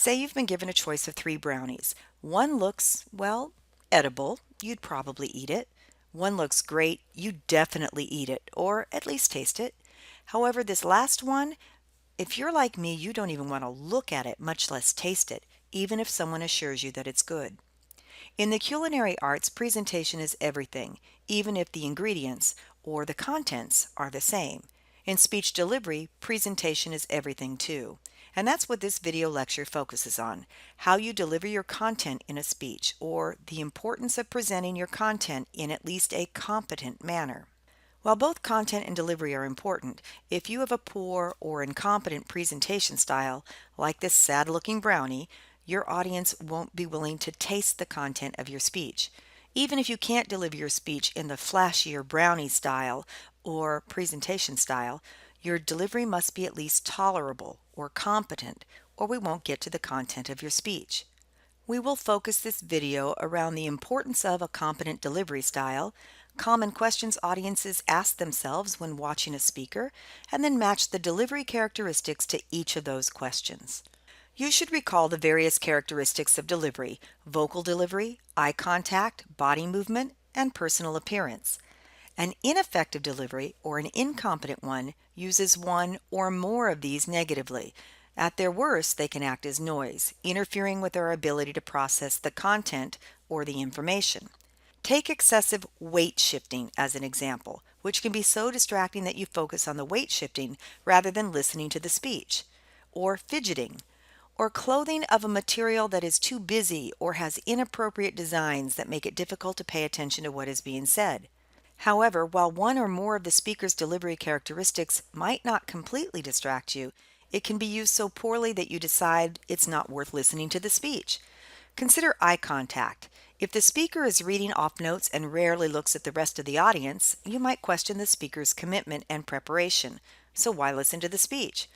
Say you've been given a choice of 3 brownies. One looks, well, edible. You'd probably eat it. One looks great. You'd definitely eat it, or at least taste it. However, this last one, if you're like me, you don't even want to look at it, much less taste it, even if someone assures you that it's good. In the culinary arts, presentation is everything, even if the ingredients or the contents are the same. In speech delivery, presentation is everything too. And that's what this video lecture focuses on: how you deliver your content in a speech, or the importance of presenting your content in at least a competent manner. While both content and delivery are important, if you have a poor or incompetent presentation style, like this sad-looking brownie, your audience won't be willing to taste the content of your speech. Even if you can't deliver your speech in the flashier brownie style or presentation style, your delivery must be at least tolerable or competent, or we won't get to the content of your speech. We will focus this video around the importance of a competent delivery style, common questions audiences ask themselves when watching a speaker, and then match the delivery characteristics to each of those questions. You should recall the various characteristics of delivery: vocal delivery, eye contact, body movement, and personal appearance. An ineffective delivery, or an incompetent one, uses one or more of these negatively. At their worst, they can act as noise, interfering with our ability to process the content or the information. Take excessive weight shifting as an example, which can be so distracting that you focus on the weight shifting rather than listening to the speech. Or fidgeting, or clothing of a material that is too busy or has inappropriate designs that make it difficult to pay attention to what is being said. However, while one or more of the speaker's delivery characteristics might not completely distract you, it can be used so poorly that you decide it's not worth listening to the speech. Consider eye contact. If the speaker is reading off notes and rarely looks at the rest of the audience, you might question the speaker's commitment and preparation. So why listen to the speech?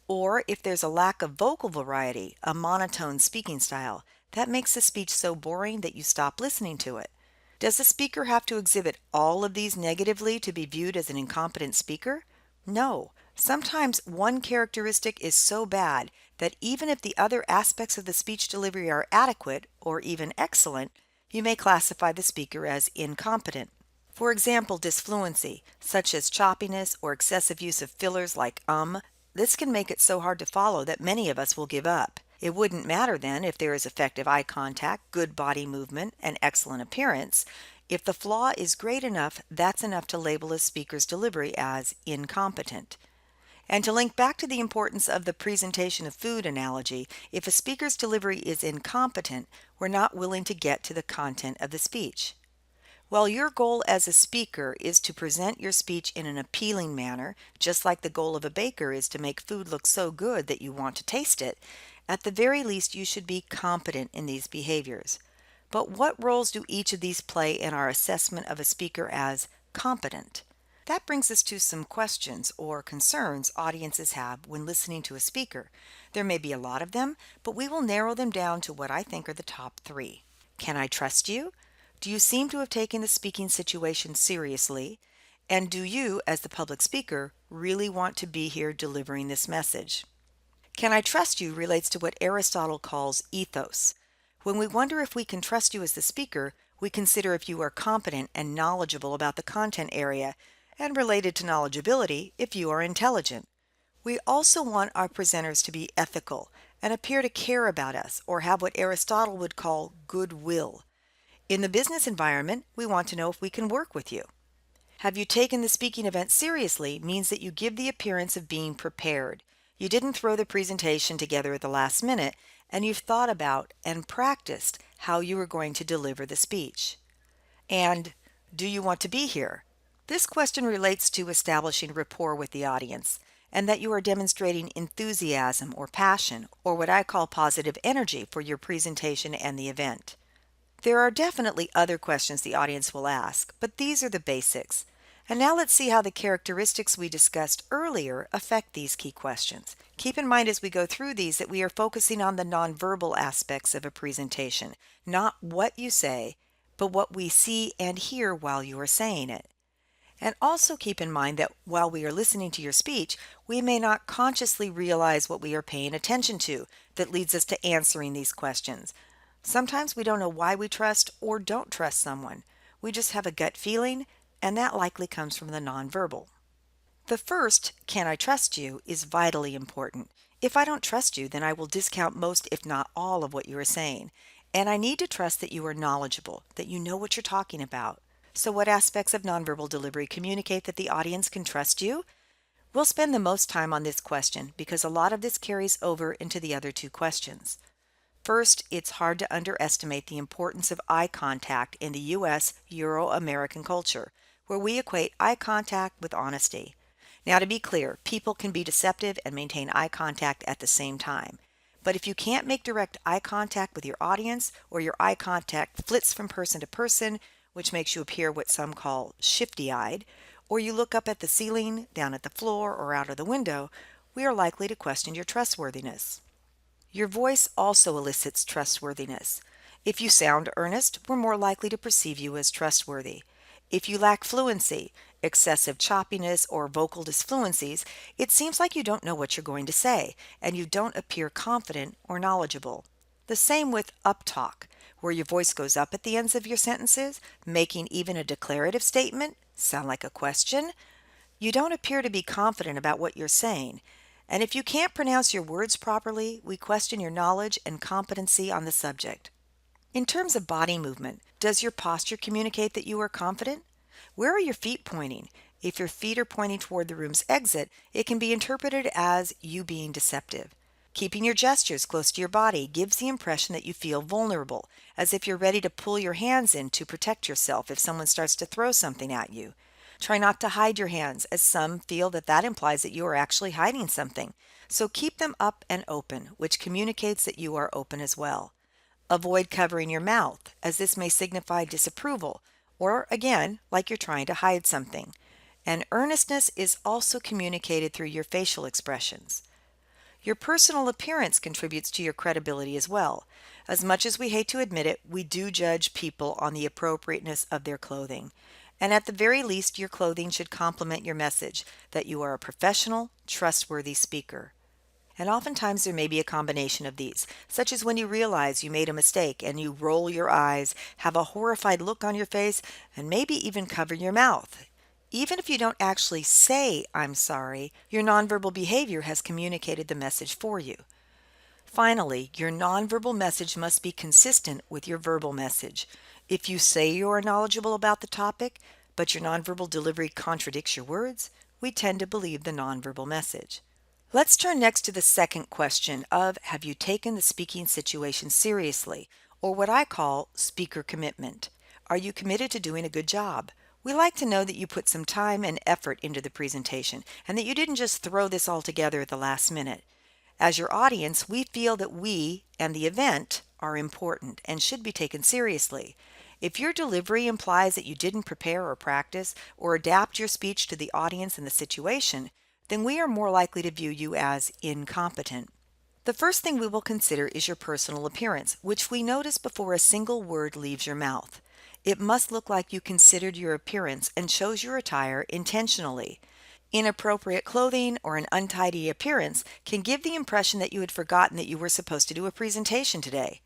Or if there's a lack of vocal variety, a monotone speaking style, that makes the speech so boring that you stop listening to it. Does the speaker have to exhibit all of these negatively to be viewed as an incompetent speaker? No. Sometimes one characteristic is so bad that even if the other aspects of the speech delivery are adequate or even excellent, you may classify the speaker as incompetent. For example, disfluency, such as choppiness or excessive use of fillers like this can make it so hard to follow that many of us will give up. It wouldn't matter then if there is effective eye contact, good body movement, and excellent appearance. If the flaw is great enough, that's enough to label a speaker's delivery as incompetent. And to link back to the importance of the presentation of food analogy, if a speaker's delivery is incompetent, we're not willing to get to the content of the speech. While your goal as a speaker is to present your speech in an appealing manner, just like the goal of a baker is to make food look so good that you want to taste it, at the very least you should be competent in these behaviors. But what roles do each of these play in our assessment of a speaker as competent? That brings us to some questions or concerns audiences have when listening to a speaker. There may be a lot of them, but we will narrow them down to what I think are the top 3. Can I trust you? Do you seem to have taken the speaking situation seriously? And do you, as the public speaker, really want to be here delivering this message? Can I trust you relates to what Aristotle calls ethos. When we wonder if we can trust you as the speaker, we consider if you are competent and knowledgeable about the content area, and related to knowledgeability, if you are intelligent. We also want our presenters to be ethical and appear to care about us, or have what Aristotle would call goodwill. In the business environment, we want to know if we can work with you. Have you taken the speaking event seriously means that you give the appearance of being prepared. You didn't throw the presentation together at the last minute, and you've thought about and practiced how you are going to deliver the speech. And do you want to be here? This question relates to establishing rapport with the audience, and that you are demonstrating enthusiasm or passion, or what I call positive energy for your presentation and the event. There are definitely other questions the audience will ask, but these are the basics. And now let's see how the characteristics we discussed earlier affect these key questions. Keep in mind as we go through these that we are focusing on the nonverbal aspects of a presentation, not what you say, but what we see and hear while you are saying it. And also keep in mind that while we are listening to your speech, we may not consciously realize what we are paying attention to that leads us to answering these questions. Sometimes we don't know why we trust or don't trust someone. We just have a gut feeling, and that likely comes from the nonverbal. The first, can I trust you, is vitally important. If I don't trust you, then I will discount most, if not all, of what you are saying. And I need to trust that you are knowledgeable, that you know what you're talking about. So, what aspects of nonverbal delivery communicate that the audience can trust you? We'll spend the most time on this question because a lot of this carries over into the other two questions. First, it's hard to underestimate the importance of eye contact in the U.S. Euro American culture, where we equate eye contact with honesty. Now, to be clear, people can be deceptive and maintain eye contact at the same time. But if you can't make direct eye contact with your audience, or your eye contact flits from person to person, which makes you appear what some call shifty eyed, or you look up at the ceiling, down at the floor, or out of the window, we are likely to question your trustworthiness. Your voice also elicits trustworthiness. If you sound earnest, we're more likely to perceive you as trustworthy. If you lack fluency, excessive choppiness, or vocal disfluencies, it seems like you don't know what you're going to say, and you don't appear confident or knowledgeable. The same with uptalk, where your voice goes up at the ends of your sentences, making even a declarative statement sound like a question. You don't appear to be confident about what you're saying. And if you can't pronounce your words properly, we question your knowledge and competency on the subject. In terms of body movement, does your posture communicate that you are confident? Where are your feet pointing? If your feet are pointing toward the room's exit, it can be interpreted as you being deceptive. Keeping your gestures close to your body gives the impression that you feel vulnerable, as if you're ready to pull your hands in to protect yourself if someone starts to throw something at you. Try not to hide your hands, as some feel that that implies that you are actually hiding something. So keep them up and open, which communicates that you are open as well. Avoid covering your mouth, as this may signify disapproval, or again, like you're trying to hide something. And earnestness is also communicated through your facial expressions. Your personal appearance contributes to your credibility as well. As much as we hate to admit it, we do judge people on the appropriateness of their clothing. And at the very least, your clothing should complement your message that you are a professional, trustworthy speaker. And oftentimes there may be a combination of these, such as when you realize you made a mistake and you roll your eyes, have a horrified look on your face, and maybe even cover your mouth. Even if you don't actually say, "I'm sorry," your nonverbal behavior has communicated the message for you. Finally, your nonverbal message must be consistent with your verbal message. If you say you are knowledgeable about the topic, but your nonverbal delivery contradicts your words, we tend to believe the nonverbal message. Let's turn next to the second question of, have you taken the speaking situation seriously, or what I call speaker commitment? Are you committed to doing a good job? We like to know that you put some time and effort into the presentation and that you didn't just throw this all together at the last minute. As your audience, we feel that we and the event are important and should be taken seriously. If your delivery implies that you didn't prepare or practice or adapt your speech to the audience and the situation, then we are more likely to view you as incompetent. The first thing we will consider is your personal appearance, which we notice before a single word leaves your mouth. It must look like you considered your appearance and chose your attire intentionally. Inappropriate clothing or an untidy appearance can give the impression that you had forgotten that you were supposed to do a presentation today.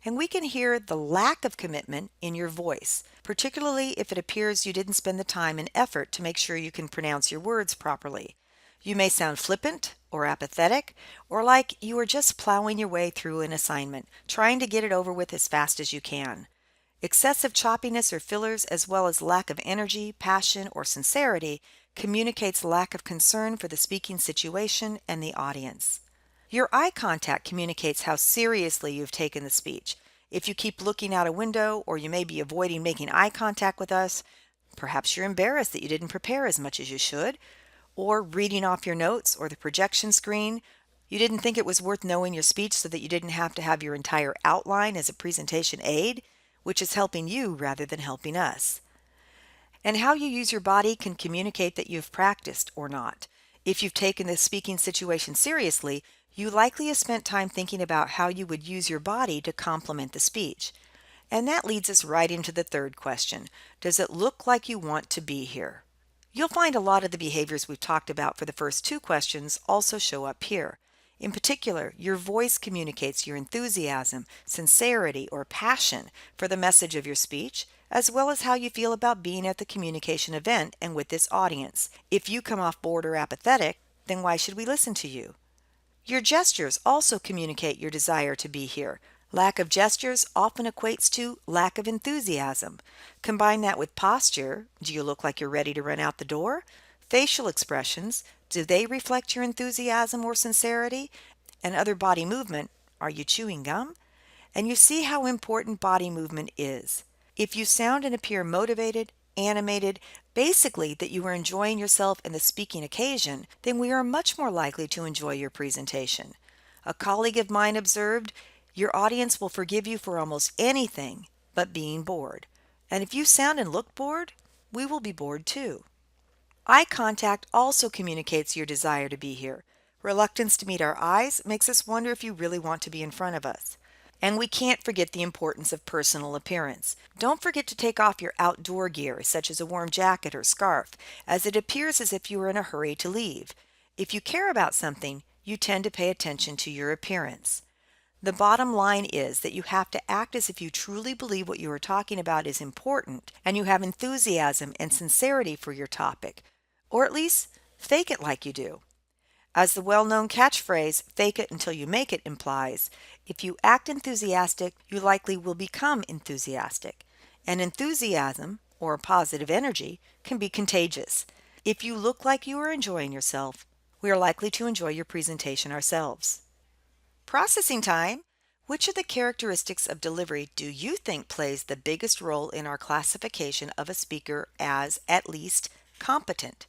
And we can hear the lack of commitment in your voice, particularly if it appears you didn't spend the time and effort to make sure you can pronounce your words properly. You may sound flippant or apathetic, or like you are just plowing your way through an assignment, trying to get it over with as fast as you can. Excessive choppiness or fillers, as well as lack of energy, passion, or sincerity, communicates lack of concern for the speaking situation and the audience. Your eye contact communicates how seriously you've taken the speech. If you keep looking out a window, or you may be avoiding making eye contact with us, perhaps you're embarrassed that you didn't prepare as much as you should, or reading off your notes or the projection screen. You didn't think it was worth knowing your speech so that you didn't have to have your entire outline as a presentation aid, which is helping you rather than helping us. And how you use your body can communicate that you've practiced or not. If you've taken the speaking situation seriously, you likely have spent time thinking about how you would use your body to complement the speech. And that leads us right into the third question. Does it look like you want to be here? You'll find a lot of the behaviors we've talked about for the first two questions also show up here. In particular, your voice communicates your enthusiasm, sincerity, or passion for the message of your speech, as well as how you feel about being at the communication event and with this audience. If you come off bored or apathetic, then why should we listen to you? Your gestures also communicate your desire to be here. Lack of gestures often equates to lack of enthusiasm. Combine that with posture. Do you look like you're ready to run out the door? Facial expressions. Do they reflect your enthusiasm or sincerity? And other body movement. Are you chewing gum? And you see how important body movement is. If you sound and appear motivated, animated, basically that you are enjoying yourself in the speaking occasion, then we are much more likely to enjoy your presentation. A colleague of mine observed, your audience will forgive you for almost anything but being bored. And if you sound and look bored, we will be bored too. Eye contact also communicates your desire to be here. Reluctance to meet our eyes makes us wonder if you really want to be in front of us. And we can't forget the importance of personal appearance. Don't forget to take off your outdoor gear, such as a warm jacket or scarf, as it appears as if you are in a hurry to leave. If you care about something, you tend to pay attention to your appearance. The bottom line is that you have to act as if you truly believe what you are talking about is important and you have enthusiasm and sincerity for your topic, or at least fake it like you do. As the well-known catchphrase, fake it until you make it, implies, if you act enthusiastic, you likely will become enthusiastic. And enthusiasm, or positive energy, can be contagious. If you look like you are enjoying yourself, we are likely to enjoy your presentation ourselves. Processing time. Which of the characteristics of delivery do you think plays the biggest role in our classification of a speaker as at least competent?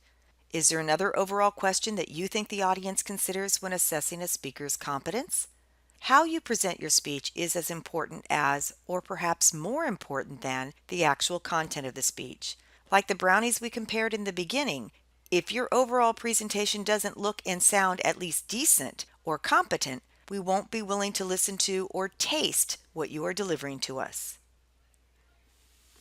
Is there another overall question that you think the audience considers when assessing a speaker's competence? How you present your speech is as important as, or perhaps more important than, the actual content of the speech. Like the brownies we compared in the beginning, if your overall presentation doesn't look and sound at least decent or competent, we won't be willing to listen to or taste what you are delivering to us.